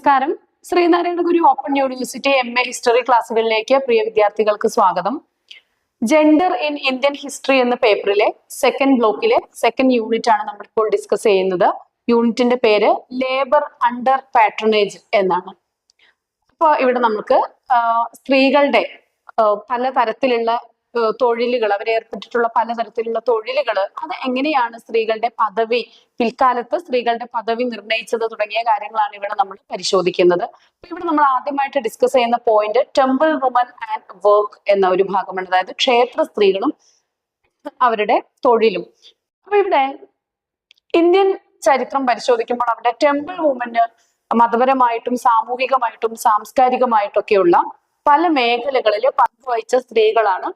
നമസ്കാരം. ശ്രീനാരായണ ഗുരു open university MA history ക്ലാസ്സുകളിലേക്ക് പ്രിയ വിദ്യാർത്ഥികൾക്ക് സ്വാഗതം. ജെൻഡർ ഇൻ ഇന്ത്യൻ ഹിസ്റ്ററി എന്ന പേപ്പറിലെ സെക്കൻഡ് ബ്ലോക്കിലെ സെക്കൻഡ് യൂണിറ്റ് ആണ് നമ്മളിപ്പോൾ ഡിസ്കസ് ചെയ്യുന്നത്. യൂണിറ്റിന്റെ പേര് ലേബർ അണ്ടർ പാട്രണേജ് എന്നാണ്. അപ്പോൾ ഇവിടെ നമുക്ക് സ്ത്രീകളുടെ പലതരത്തിലുള്ള തൊഴിലുകൾ, അവരേർപ്പെട്ടിട്ടുള്ള പലതരത്തിലുള്ള തൊഴിലുകൾ, അത് എങ്ങനെയാണ് സ്ത്രീകളുടെ പദവി, പിൽക്കാലത്ത് സ്ത്രീകളുടെ പദവി നിർണയിച്ചത് തുടങ്ങിയ കാര്യങ്ങളാണ് ഇവിടെ നമ്മൾ പരിശോധിക്കുന്നത്. ഇവിടെ നമ്മൾ ആദ്യമായിട്ട് ഡിസ്കസ് ചെയ്യുന്ന point temple woman and work എന്ന ഒരു ഭാഗമാണ്, അതായത് ക്ഷേത്ര സ്ത്രീകളും അവരുടെ തൊഴിലും. അപ്പൊ ഇവിടെ ഇന്ത്യൻ ചരിത്രം പരിശോധിക്കുമ്പോൾ അവിടെ ടെമ്പിൾ വുമന് മതപരമായിട്ടും സാമൂഹികമായിട്ടും സാംസ്കാരികമായിട്ടൊക്കെയുള്ള പല മേഖലകളിൽ പങ്കുവഹിച്ച സ്ത്രീകളാണ്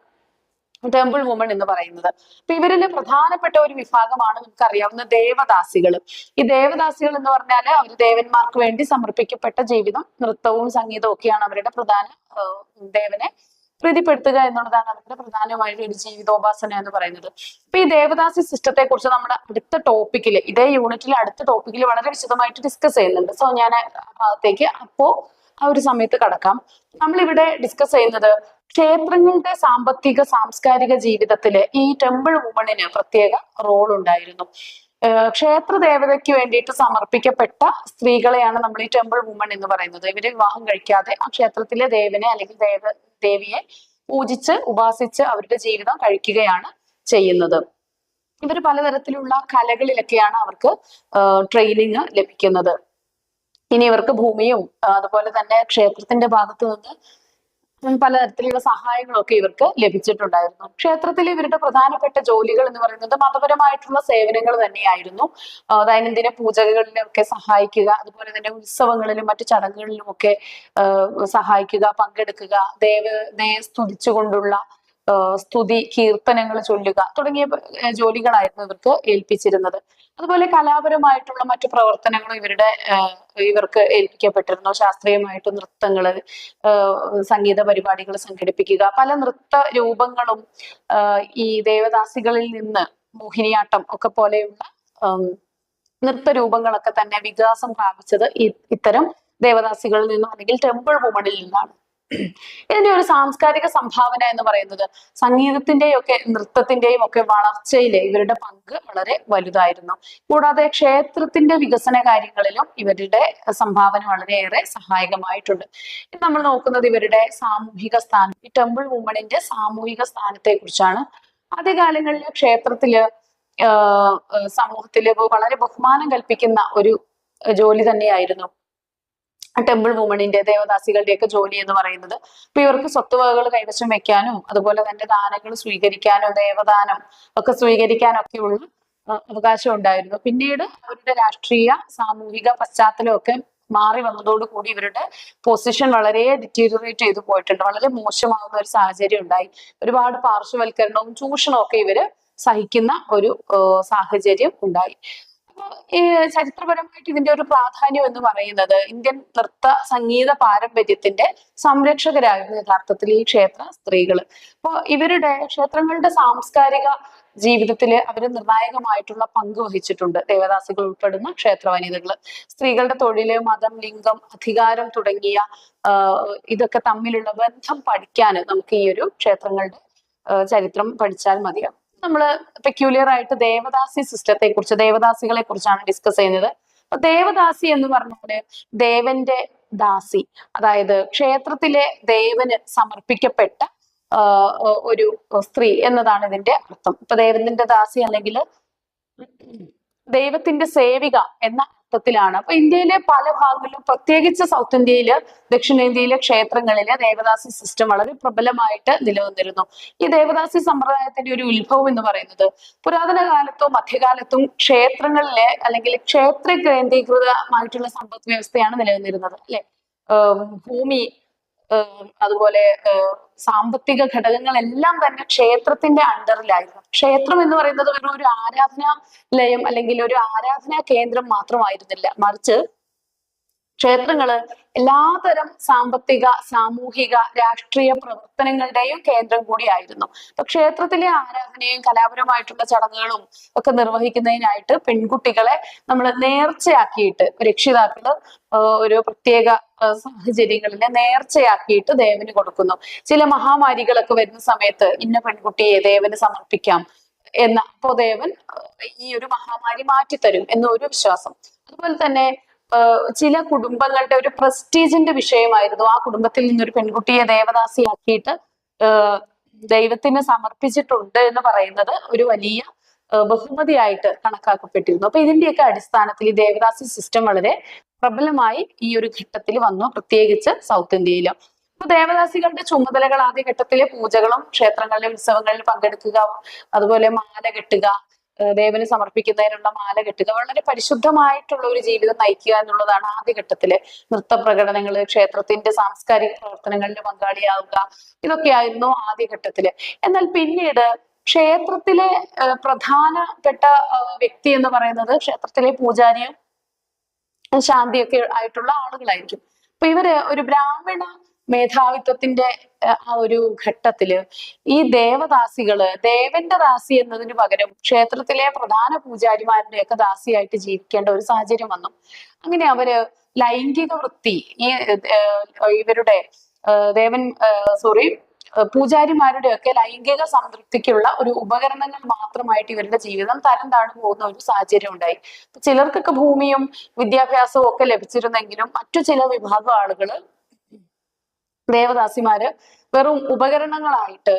ടെമ്പിൾ വുമൺ എന്ന് പറയുന്നത്. അപ്പൊ ഇവരിലെ പ്രധാനപ്പെട്ട ഒരു വിഭാഗമാണ് നമുക്കറിയാവുന്ന ദേവദാസികൾ. ഈ ദേവദാസികൾ എന്ന് പറഞ്ഞാൽ അവർ ദേവന്മാർക്ക് വേണ്ടി സമർപ്പിക്കപ്പെട്ട ജീവിതം, നൃത്തവും സംഗീതവും ഒക്കെയാണ് അവരുടെ പ്രധാന, ദേവനെ പ്രീതിപ്പെടുത്തുക എന്നുള്ളതാണ് അവരുടെ പ്രധാനമായിട്ട് ഒരു ജീവിതോപാസന എന്ന് പറയുന്നത്. അപ്പൊ ഈ ദേവദാസി സിസ്റ്റത്തെ കുറിച്ച് നമ്മുടെ അടുത്ത ടോപ്പിക്കിൽ, ഇതേ യൂണിറ്റിൽ അടുത്ത ടോപ്പിക്കിൽ വളരെ വിശദമായിട്ട് ഡിസ്കസ് ചെയ്യുന്നുണ്ട്. സോ ഞാൻ ആ ഭാഗത്തേക്ക് ആ ഒരു സമയത്ത് കടക്കാം. നമ്മളിവിടെ ഡിസ്കസ് ചെയ്യുന്നത് ക്ഷേത്രങ്ങളുടെ സാമ്പത്തിക സാംസ്കാരിക ജീവിതത്തില് ഈ ടെമ്പിൾ വുമണിന് പ്രത്യേക റോൾ ഉണ്ടായിരുന്നു. ക്ഷേത്ര ദേവതയ്ക്ക് വേണ്ടിയിട്ട് സമർപ്പിക്കപ്പെട്ട സ്ത്രീകളെയാണ് നമ്മൾ ഈ ടെമ്പിൾ വുമൺ എന്ന് പറയുന്നത്. ഇവര് വിവാഹം കഴിക്കാതെ ആ ക്ഷേത്രത്തിലെ ദേവനെ അല്ലെങ്കിൽ ദേവിയെ പൂജിച്ച് ഉപാസിച്ച് അവരുടെ ജീവിതം കഴിക്കുകയാണ് ചെയ്യുന്നത്. ഇവർ പലതരത്തിലുള്ള കലകളിലൊക്കെയാണ് അവർക്ക് ട്രെയിനിങ് ലഭിക്കുന്നത്. ഇനി ഇവർക്ക് ഭൂമിയും അതുപോലെ തന്നെ ക്ഷേത്രത്തിന്റെ ഭാഗത്ത് നിന്ന് പലതരത്തിലുള്ള സഹായങ്ങളൊക്കെ ഇവർക്ക് ലഭിച്ചിട്ടുണ്ടായിരുന്നു. ക്ഷേത്രത്തിൽ ഇവരുടെ പ്രധാനപ്പെട്ട ജോലികൾ എന്ന് പറയുന്നത് മതപരമായിട്ടുള്ള സേവനങ്ങൾ തന്നെയായിരുന്നു. ദൈനംദിന പൂജകളിലൊക്കെ സഹായിക്കുക, അതുപോലെ തന്നെ ഉത്സവങ്ങളിലും മറ്റു ചടങ്ങുകളിലും ഒക്കെ സഹായിക്കുക, പങ്കെടുക്കുക, ദേവനെ സ്തുതിച്ചുകൊണ്ടുള്ള സ്തുതി കീർത്തനങ്ങൾ ചൊല്ലുക തുടങ്ങിയ ജോലികളായിരുന്നു ഇവർക്ക് ഏൽപ്പിച്ചിരുന്നത്. അതുപോലെ കലാപരമായിട്ടുള്ള മറ്റു പ്രവർത്തനങ്ങളും ഇവർക്ക് ഏൽപ്പിക്കപ്പെട്ടിരുന്നു. ശാസ്ത്രീയമായിട്ട് നൃത്തങ്ങള്, സംഗീത പരിപാടികൾ സംഘടിപ്പിക്കുക, പല നൃത്ത രൂപങ്ങളും ഈ ദേവദാസികളിൽ നിന്ന് മോഹിനിയാട്ടം ഒക്കെ പോലെയുള്ള നൃത്ത രൂപങ്ങളൊക്കെ തന്നെ വികാസം പ്രാപിച്ചത് ഇത്തരം ദേവദാസികളിൽ നിന്നും അല്ലെങ്കിൽ ടെമ്പിൾ വുമണിൽ നിന്നാണ്. ഇതിന്റെ ഒരു സാംസ്കാരിക സംഭാവന എന്ന് പറയുന്നത് സംഗീതത്തിന്റെയും ഒക്കെ നൃത്തത്തിന്റെയും ഒക്കെ വളർച്ചയിലെ ഇവരുടെ പങ്ക് വളരെ വലുതായിരുന്നു. കൂടാതെ ക്ഷേത്രത്തിന്റെ വികസന കാര്യങ്ങളിലും ഇവരുടെ സംഭാവന വളരെയേറെ സഹായകമായിട്ടുണ്ട്. ഇത് നമ്മൾ നോക്കുന്നത് ഇവരുടെ സാമൂഹിക സ്ഥാനം, ഈ ടെമ്പിൾ വുമണിന്റെ സാമൂഹിക സ്ഥാനത്തെ കുറിച്ചാണ്. ആദ്യകാലങ്ങളിൽ ക്ഷേത്രത്തില് സമൂഹത്തില് വളരെ ബഹുമാനം കൽപ്പിക്കുന്ന ഒരു ജോലി തന്നെയായിരുന്നു ടെമ്പിൾ വുമണിന്റെ, ദേവദാസികളുടെയൊക്കെ ജോലി എന്ന് പറയുന്നത്. അപ്പൊ ഇവർക്ക് സ്വത്തുവകകൾ കൈവശം വെക്കാനും അതുപോലെ തന്നെ ദാനങ്ങൾ സ്വീകരിക്കാനും ദേവദാനം ഒക്കെ സ്വീകരിക്കാനും ഒക്കെയുള്ള അവകാശം ഉണ്ടായിരുന്നു. പിന്നീട് അവരുടെ രാഷ്ട്രീയ സാമൂഹിക പശ്ചാത്തലമൊക്കെ മാറി വന്നതോടുകൂടി ഇവരുടെ പൊസിഷൻ വളരെ ഡിറ്റീരിയറേറ്റ് ചെയ്തു പോയിട്ടുണ്ട്. വളരെ മോശമാകുന്ന ഒരു സാഹചര്യം ഉണ്ടായി. ഒരുപാട് പാർശ്വവൽക്കരണവും ചൂഷണവും ഒക്കെ ഇവര് സഹിക്കുന്ന ഒരു സാഹചര്യം ഉണ്ടായി. ഈ ചരിത്രപരമായിട്ട് ഇതിന്റെ ഒരു പ്രാധാന്യം എന്ന് പറയുന്നത് ഇന്ത്യൻ നൃത്ത സംഗീത പാരമ്പര്യത്തിന്റെ സംരക്ഷകരായിരുന്നു യഥാർത്ഥത്തിൽ ഈ ക്ഷേത്ര സ്ത്രീകൾ. അപ്പൊ ഇവരുടെ ക്ഷേത്രങ്ങളുടെ സാംസ്കാരിക ജീവിതത്തില് അവര് നിർണായകമായിട്ടുള്ള പങ്ക് വഹിച്ചിട്ടുണ്ട്. ദേവദാസികൾ ഉൾപ്പെടുന്ന ക്ഷേത്ര വനിതകൾ സ്ത്രീകളുടെ തൊഴില്, മതം, ലിംഗം, അധികാരം തുടങ്ങിയ ഇതൊക്കെ തമ്മിലുള്ള ബന്ധം പഠിക്കാൻ നമുക്ക് ഈ ഒരു ക്ഷേത്രങ്ങളുടെ ചരിത്രം പഠിച്ചാൽ മതിയാവും. നമ്മള് പെക്യൂലിയർ ആയിട്ട് ദേവദാസി സിസ്റ്റത്തെ കുറിച്ച്, ദേവദാസികളെ കുറിച്ചാണ് ഡിസ്കസ് ചെയ്യുന്നത്. അപ്പൊ ദേവദാസി എന്ന് പറഞ്ഞാല് ദേവന്റെ ദാസി, അതായത് ക്ഷേത്രത്തിലെ ദേവന് സമർപ്പിക്കപ്പെട്ട ഒരു സ്ത്രീ എന്നതാണ് ഇതിന്റെ അർത്ഥം. ഇപ്പൊ ദേവന്റെ ദാസി അല്ലെങ്കിൽ ദൈവത്തിന്റെ സേവിക എന്ന അർത്ഥത്തിലാണ്. അപ്പൊ ഇന്ത്യയിലെ പല ഭാഗങ്ങളിലും, പ്രത്യേകിച്ച് സൗത്ത് ഇന്ത്യയില്, ദക്ഷിണേന്ത്യയിലെ ക്ഷേത്രങ്ങളിലെ ദേവദാസി സിസ്റ്റം വളരെ പ്രബലമായിട്ട് നിലനിന്നിരുന്നു. ഈ ദേവദാസി സമ്പ്രദായത്തിന്റെ ഒരു ഉത്ഭവം എന്ന് പറയുന്നത് പുരാതന കാലത്തും മധ്യകാലത്തും ക്ഷേത്രങ്ങളിലെ അല്ലെങ്കിൽ ക്ഷേത്ര കേന്ദ്രീകൃതമായിട്ടുള്ള സമ്പദ് വ്യവസ്ഥയാണ് നിലനിന്നിരുന്നത്, അല്ലെ? ഭൂമി, അതുപോലെ സാമ്പത്തിക ഘടകങ്ങളെല്ലാം തന്നെ ക്ഷേത്രത്തിന്റെ അണ്ടറിലായിരുന്നു. ക്ഷേത്രം എന്ന് പറയുന്നത് ഒരു ആരാധനാലയം അല്ലെങ്കിൽ ഒരു ആരാധനാ കേന്ദ്രം മാത്രമായിരുന്നില്ല, മറിച്ച് ക്ഷേത്രങ്ങള് എല്ലാതരം സാമ്പത്തിക, സാമൂഹിക, രാഷ്ട്രീയ പ്രവർത്തനങ്ങളുടെയും കേന്ദ്രം കൂടിയായിരുന്നു. അപ്പൊ ക്ഷേത്രത്തിലെ ആരാധനയും കലാപരമായിട്ടുള്ള ചടങ്ങുകളും ഒക്കെ നിർവഹിക്കുന്നതിനായിട്ട് പെൺകുട്ടികളെ നമ്മൾ നേർച്ചയാക്കിയിട്ട് രക്ഷിതാക്കള് ഒരു പ്രത്യേക സാഹചര്യങ്ങളിൽ നേർച്ചയാക്കിയിട്ട് ദേവന് കൊടുക്കുന്നു. ചില മഹാമാരികളൊക്കെ വരുന്ന സമയത്ത് ഇന്ന പെൺകുട്ടിയെ ദേവന് സമർപ്പിക്കാം അപ്പോ ദേവൻ ഈ ഒരു മഹാമാരി മാറ്റിത്തരും എന്നൊരു വിശ്വാസം. അതുപോലെ തന്നെ ചില കുടുംബങ്ങളുടെ ഒരു പ്രസ്റ്റീജിന്റെ വിഷയമായിരുന്നു ആ കുടുംബത്തിൽ നിന്നൊരു പെൺകുട്ടിയെ ദേവദാസിയാക്കിയിട്ട് ദൈവത്തിന് സമർപ്പിച്ചിട്ടുണ്ട് എന്ന് പറയുന്നത് ഒരു വലിയ ബഹുമതിയായിട്ട് കണക്കാക്കപ്പെട്ടിരുന്നു. അപ്പൊ ഇതിന്റെയൊക്കെ അടിസ്ഥാനത്തിൽ ഈ ദേവദാസി സിസ്റ്റം വളരെ പ്രബലമായി ഈ ഒരു ഘട്ടത്തിൽ വന്നു, പ്രത്യേകിച്ച് സൗത്ത് ഇന്ത്യയിൽ. അപ്പൊ ദേവദാസികളുടെ ചുമതലകൾ ആദ്യഘട്ടത്തിലെ പൂജകളും ക്ഷേത്രങ്ങളിലെ ഉത്സവങ്ങളിൽ പങ്കെടുക്കുക, അതുപോലെ മാല കെട്ടുക, ദേവന് സമർപ്പിക്കുന്നതിനുള്ള മാല കെട്ടുക, വളരെ പരിശുദ്ധമായിട്ടുള്ള ഒരു ജീവിതം നയിക്കുക എന്നുള്ളതാണ് ആദ്യഘട്ടത്തില്. നൃത്ത പ്രകടനങ്ങള്, ക്ഷേത്രത്തിന്റെ സാംസ്കാരിക പ്രവർത്തനങ്ങളിൽ പങ്കാളിയാവുക, ഇതൊക്കെയായിരുന്നു ആദ്യഘട്ടത്തില്. എന്നാൽ പിന്നീട് ക്ഷേത്രത്തിലെ പ്രധാനപ്പെട്ട വ്യക്തി എന്ന് പറയുന്നത് ക്ഷേത്രത്തിലെ പൂജാരിയും ശാന്തിയൊക്കെ ആയിട്ടുള്ള ആളുകളായിരിക്കും. അപ്പൊ ഇവര് ഒരു ബ്രാഹ്മണ മേധാവിത്വത്തിന്റെ ആ ഒരു ഘട്ടത്തില് ഈ ദേവദാസികള് ദേവന്റെ ദാസി എന്നതിന് പകരം ക്ഷേത്രത്തിലെ പ്രധാന പൂജാരിമാരുടെ ഒക്കെ ദാസിയായിട്ട് ജീവിക്കേണ്ട ഒരു സാഹചര്യം വന്നു. അങ്ങനെ അവര് ലൈംഗിക വൃത്തി ഇവരുടെ പൂജാരിമാരുടെ ഒക്കെ ലൈംഗിക സംതൃപ്തിക്കുള്ള ഒരു ഉപകരണങ്ങൾ മാത്രമായിട്ട് ഇവരുടെ ജീവിതം തരം താഴ്ന്നു പോകുന്ന ഒരു സാഹചര്യം ഉണ്ടായി. ചിലർക്കൊക്കെ ഭൂമിയും വിദ്യാഭ്യാസവും ഒക്കെ ലഭിച്ചിരുന്നെങ്കിലും മറ്റു ചില വിഭാഗം ആളുകള് ദേവദാസിമാര് വെറും ഉപകരണങ്ങളായിട്ട്,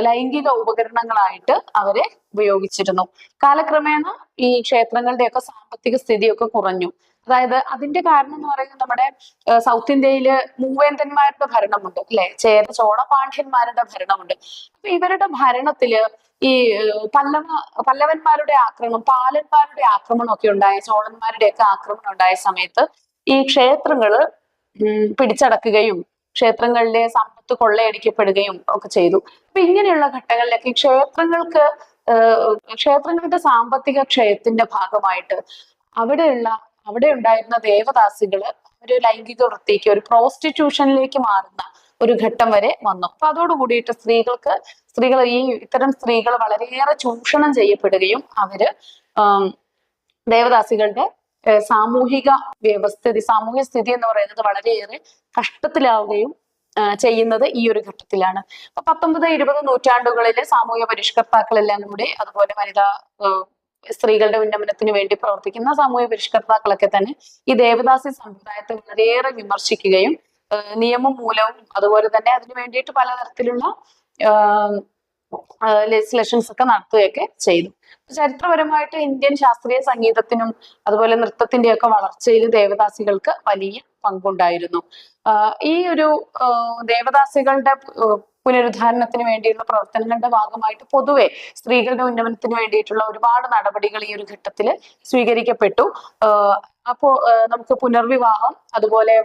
ലൈംഗിക ഉപകരണങ്ങളായിട്ട് അവരെ ഉപയോഗിച്ചിരുന്നു. കാലക്രമേണ ഈ ക്ഷേത്രങ്ങളുടെയൊക്കെ സാമ്പത്തിക സ്ഥിതിയൊക്കെ കുറഞ്ഞു. അതായത് അതിന്റെ കാരണം എന്ന് പറയുന്നത് നമ്മുടെ സൗത്ത് ഇന്ത്യയില് മൂവേന്തന്മാരുടെ ഭരണമുണ്ട്, അല്ലെ, ചോള പാണ്ഡ്യന്മാരുടെ ഭരണമുണ്ട്. അപ്പൊ ഇവരുടെ ഭരണത്തില് ഈ പല്ലവന്മാരുടെ ആക്രമണം, പാലന്മാരുടെ ആക്രമണം ഒക്കെ ഉണ്ടായ, ചോളന്മാരുടെ ഒക്കെ ആക്രമണം ഉണ്ടായ സമയത്ത് ഈ ക്ഷേത്രങ്ങള് പിടിച്ചടക്കുകയും ക്ഷേത്രങ്ങളിലെ സമ്പത്ത് കൊള്ളയടിക്കപ്പെടുകയും ഒക്കെ ചെയ്തു. അപ്പൊ ഇങ്ങനെയുള്ള ഘട്ടങ്ങളിലൊക്കെ ക്ഷേത്രങ്ങളുടെ സാമ്പത്തിക ക്ഷയത്തിന്റെ ഭാഗമായിട്ട് അവിടെ ഉണ്ടായിരുന്ന ദേവദാസികള് ഒരു ലൈംഗിക വൃത്തിക്ക്, ഒരു പ്രോസ്റ്റിറ്റ്യൂഷനിലേക്ക് മാറുന്ന ഒരു ഘട്ടം വരെ വന്നു. അപ്പൊ അതോടുകൂടിയിട്ട് ഇത്തരം സ്ത്രീകൾ വളരെയേറെ ചൂഷണം ചെയ്യപ്പെടുകയും അവര് ദേവദാസികളുടെ സാമൂഹിക സ്ഥിതി എന്ന് പറയുന്നത് വളരെയേറെ കഷ്ടത്തിലാവുകയും ചെയ്യുന്നത് ഈ ഒരു ഘട്ടത്തിലാണ്. അപ്പൊ 19-20 നൂറ്റാണ്ടുകളിലെ സാമൂഹ്യ പരിഷ്കർത്താക്കളെല്ലാം കൂടെ, അതുപോലെ വനിതാ സ്ത്രീകളുടെ ഉന്നമനത്തിന് വേണ്ടി പ്രവർത്തിക്കുന്ന സാമൂഹ്യ പരിഷ്കർത്താക്കളൊക്കെ തന്നെ ഈ ദേവദാസി സമ്പ്രദായത്തെ വളരെയേറെ വിമർശിക്കുകയും നിയമം മൂലവും അതുപോലെ തന്നെ അതിനു വേണ്ടിയിട്ട് പലതരത്തിലുള്ള ലെജിസ്ലേഷൻസ് ഒക്കെ നടത്തുകയൊക്കെ ചെയ്തു. ചരിത്രപരമായിട്ട് ഇന്ത്യൻ ശാസ്ത്രീയ സംഗീതത്തിനും അതുപോലെ നൃത്തത്തിന്റെ ഒക്കെ വളർച്ചയിൽ ദേവദാസികൾക്ക് വലിയ പങ്കുണ്ടായിരുന്നു. ഈ ഒരു ദേവദാസികളുടെ പുനരുദ്ധാരണത്തിന് വേണ്ടിയുള്ള പ്രവർത്തനങ്ങളുടെ ഭാഗമായിട്ട് പൊതുവെ സ്ത്രീകളുടെ ഉന്നമനത്തിന് വേണ്ടിയിട്ടുള്ള ഒരുപാട് നടപടികൾ ഈ ഒരു ഘട്ടത്തിൽ സ്വീകരിക്കപ്പെട്ടു. അപ്പോ നമുക്ക് പുനർവിവാഹം, അതുപോലെ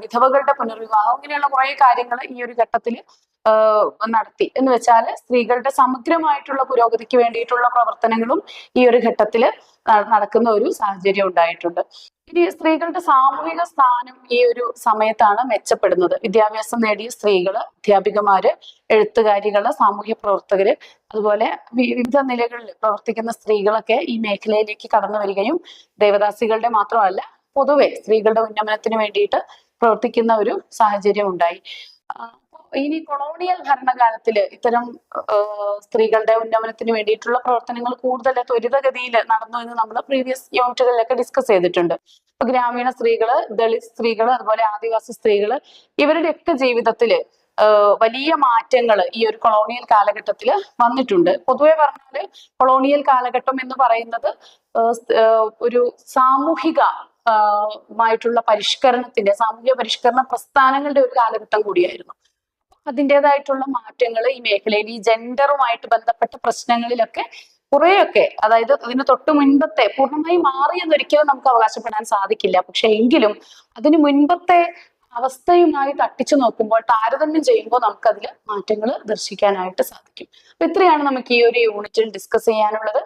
വിധവകളുടെ പുനർവിവാഹം, ഇങ്ങനെയുള്ള കുറെ കാര്യങ്ങൾ ഈ ഒരു ഘട്ടത്തിൽ നടത്തി. എന്ന് വെച്ചാല് സ്ത്രീകളുടെ സമഗ്രമായിട്ടുള്ള പുരോഗതിക്ക് വേണ്ടിയിട്ടുള്ള പ്രവർത്തനങ്ങളും ഈ ഒരു ഘട്ടത്തിൽ നടക്കുന്ന ഒരു സാഹചര്യം ഉണ്ടായിട്ടുണ്ട്. ഇനി സ്ത്രീകളുടെ സാമൂഹിക സ്ഥാനം ഈ ഒരു സമയത്താണ് മെച്ചപ്പെടുന്നത്. വിദ്യാഭ്യാസം നേടിയ സ്ത്രീകള്, അധ്യാപികമാര്, എഴുത്തുകാരികള്, സാമൂഹ്യ പ്രവർത്തകര്, അതുപോലെ വിവിധ നിലകളിൽ പ്രവർത്തിക്കുന്ന സ്ത്രീകളൊക്കെ ഈ മേഖലയിലേക്ക് കടന്നു വരികയും ദേവദാസികളുടെ മാത്രമല്ല പൊതുവെ സ്ത്രീകളുടെ ഉന്നമനത്തിന് വേണ്ടിയിട്ട് പ്രവർത്തിക്കുന്ന ഒരു സാഹചര്യം ഉണ്ടായി. ഇനി കൊളോണിയൽ ഭരണകാലത്തില് ഇത്തരം സ്ത്രീകളുടെ ഉന്നമനത്തിന് വേണ്ടിയിട്ടുള്ള പ്രവർത്തനങ്ങൾ കൂടുതൽ ത്വരിതഗതിയിൽ നടന്നു എന്ന് നമ്മൾ പ്രീവിയസ് യൂണിറ്റുകളിലൊക്കെ ഡിസ്കസ് ചെയ്തിട്ടുണ്ട്. ഇപ്പൊ ഗ്രാമീണ സ്ത്രീകള്, ദളിത് സ്ത്രീകള്, അതുപോലെ ആദിവാസി സ്ത്രീകള്, ഇവരുടെയൊക്കെ ജീവിതത്തില് വലിയ മാറ്റങ്ങൾ ഈ ഒരു കൊളോണിയൽ കാലഘട്ടത്തിൽ വന്നിട്ടുണ്ട്. പൊതുവെ പറഞ്ഞാല് കൊളോണിയൽ കാലഘട്ടം എന്ന് പറയുന്നത് ഒരു മായിട്ടുള്ള സാമൂഹ്യ പരിഷ്കരണ പ്രസ്ഥാനങ്ങളുടെ ഒരു കാലഘട്ടം കൂടിയായിരുന്നു. അതിൻ്റെതായിട്ടുള്ള മാറ്റങ്ങൾ ഈ മേഖലയിൽ, ഈ ജെൻഡറുമായിട്ട് ബന്ധപ്പെട്ട പ്രശ്നങ്ങളിലൊക്കെ കുറെയൊക്കെ, അതായത് അതിന് തൊട്ട് മുൻപത്തെ പൂർണ്ണമായി മാറിയെന്നൊരിക്കലും നമുക്ക് അവകാശപ്പെടാൻ സാധിക്കില്ല. പക്ഷെ എങ്കിലും അതിന് മുൻപത്തെ അവസ്ഥയുമായി തട്ടിച്ചു നോക്കുമ്പോൾ, താരതമ്യം ചെയ്യുമ്പോൾ നമുക്കതിൽ മാറ്റങ്ങൾ ദർശിക്കാനായിട്ട് സാധിക്കും. അപ്പൊ ഇത്രയാണ് നമുക്ക് ഈ ഒരു യൂണിറ്റിൽ ഡിസ്കസ് ചെയ്യാനുള്ളത്.